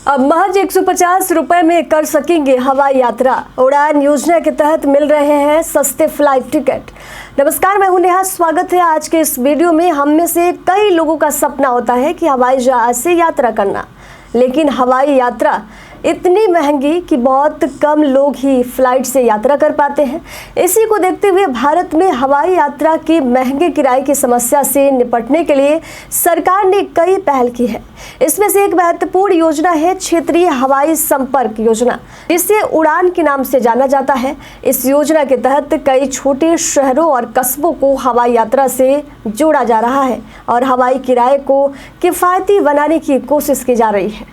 अब महज 150 रुपए में कर सकेंगे हवाई यात्रा। उड़ान योजना के तहत मिल रहे हैं सस्ते फ्लाइट टिकट। नमस्कार, मैं हूं नेहा। स्वागत है आज के इस वीडियो में। हम में से कई लोगों का सपना होता है कि हवाई जहाज से यात्रा करना, लेकिन हवाई यात्रा इतनी महंगी कि बहुत कम लोग ही फ्लाइट से यात्रा कर पाते हैं। इसी को देखते हुए भारत में हवाई यात्रा के महंगे किराए की समस्या से निपटने के लिए सरकार ने कई पहल की है। इसमें से एक महत्वपूर्ण योजना है क्षेत्रीय हवाई संपर्क योजना, जिसे उड़ान के नाम से जाना जाता है। इस योजना के तहत कई छोटे शहरों और कस्बों को हवाई यात्रा से जोड़ा जा रहा है और हवाई किराए को किफ़ायती बनाने की कोशिश की जा रही है।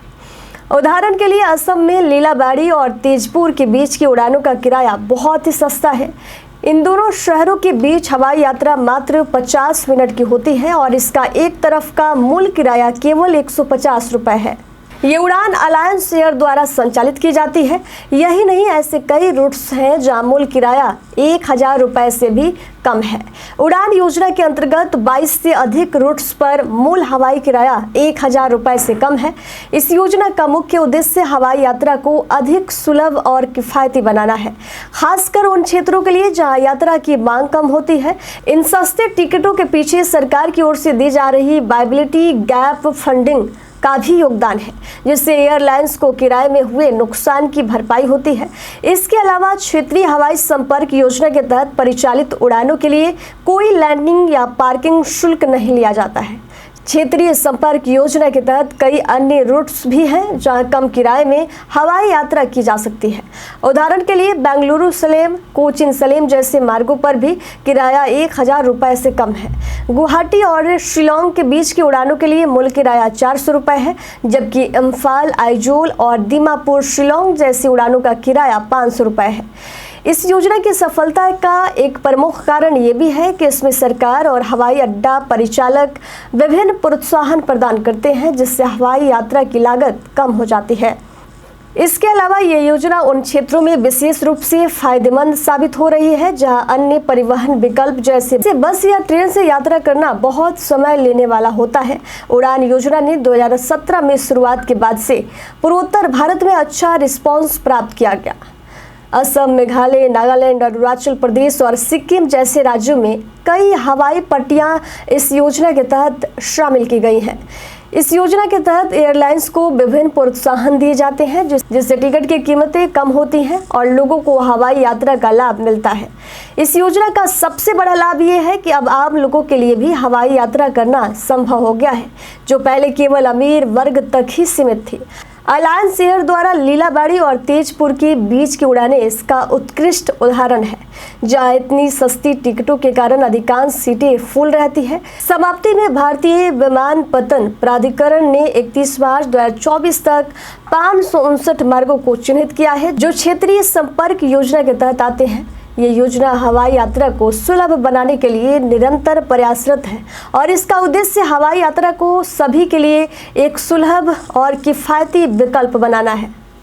उदाहरण के लिए असम में लीलाबाड़ी और तेजपुर के बीच की उड़ानों का किराया बहुत ही सस्ता है। इन दोनों शहरों के बीच हवाई यात्रा मात्र 50 मिनट की होती है और इसका एक तरफ का मूल किराया केवल 150 रुपये है। ये उड़ान अलायंस एयर द्वारा संचालित की जाती है। यही नहीं, ऐसे कई रूट्स हैं जहां मूल किराया 1000 रुपये से भी कम है। उड़ान योजना के अंतर्गत 22 से अधिक रूट्स पर मूल हवाई किराया 1000 रुपये से कम है। इस योजना का मुख्य उद्देश्य हवाई यात्रा को अधिक सुलभ और किफ़ायती बनाना है, खासकर उन क्षेत्रों के लिए जहां यात्रा की मांग कम होती है। इन सस्ते टिकटों के पीछे सरकार की ओर से दी जा रही वायबिलिटी गैप फंडिंग का भी योगदान है, जिससे एयरलाइंस को किराए में हुए नुकसान की भरपाई होती है। इसके अलावा क्षेत्रीय हवाई संपर्क योजना के तहत परिचालित उड़ानों के लिए कोई लैंडिंग या पार्किंग शुल्क नहीं लिया जाता है। क्षेत्रीय संपर्क योजना के तहत कई अन्य रूट्स भी हैं जहां कम किराए में हवाई यात्रा की जा सकती है। उदाहरण के लिए बेंगलुरु सलेम, कोचीन सलेम जैसे मार्गों पर भी किराया 1000 रुपये से कम है। गुवाहाटी और शिलोंग के बीच की उड़ानों के लिए मूल किराया 400 रुपये है, जबकि इम्फाल, आइजोल और दीमापुर शिलोंग जैसी उड़ानों का किराया 500 रुपये है। इस योजना की सफलता का एक प्रमुख कारण ये भी है कि इसमें सरकार और हवाई अड्डा परिचालक विभिन्न प्रोत्साहन प्रदान करते हैं, जिससे हवाई यात्रा की लागत कम हो जाती है। इसके अलावा ये योजना उन क्षेत्रों में विशेष रूप से फायदेमंद साबित हो रही है जहां अन्य परिवहन विकल्प जैसे बस या ट्रेन से यात्रा करना बहुत समय लेने वाला होता है। उड़ान योजना ने 2017 में शुरुआत के बाद से पूर्वोत्तर भारत में अच्छा रिस्पॉन्स प्राप्त किया गया। असम, मेघालय, नागालैंड, अरुणाचल प्रदेश और सिक्किम जैसे राज्यों में कई हवाई पट्टियां इस योजना के तहत शामिल की गई हैं। इस योजना के तहत एयरलाइंस को विभिन्न प्रोत्साहन दिए जाते हैं, जिससे टिकट की कीमतें कम होती हैं और लोगों को हवाई यात्रा का लाभ मिलता है। इस योजना का सबसे बड़ा लाभ ये है कि अब आम लोगों के लिए भी हवाई यात्रा करना संभव हो गया है, जो पहले केवल अमीर वर्ग तक ही सीमित थी। अलायंस एयर द्वारा लीलाबाड़ी और तेजपुर के बीच की उड़ानें इसका उत्कृष्ट उदाहरण है, जहां इतनी सस्ती टिकटों के कारण अधिकांश सीटें फुल रहती है। समाप्ति में भारतीय विमानपत्तन प्राधिकरण ने 31 मार्च 2024 तक 559 मार्गों को चिन्हित किया है, जो क्षेत्रीय संपर्क योजना के तहत आते हैं। ये योजना हवाई यात्रा को सुलभ बनाने के लिए निरंतर प्रयासरत है और इसका उद्देश्य हवाई यात्रा को सभी के लिए एक सुलभ और किफ़ायती विकल्प बनाना है।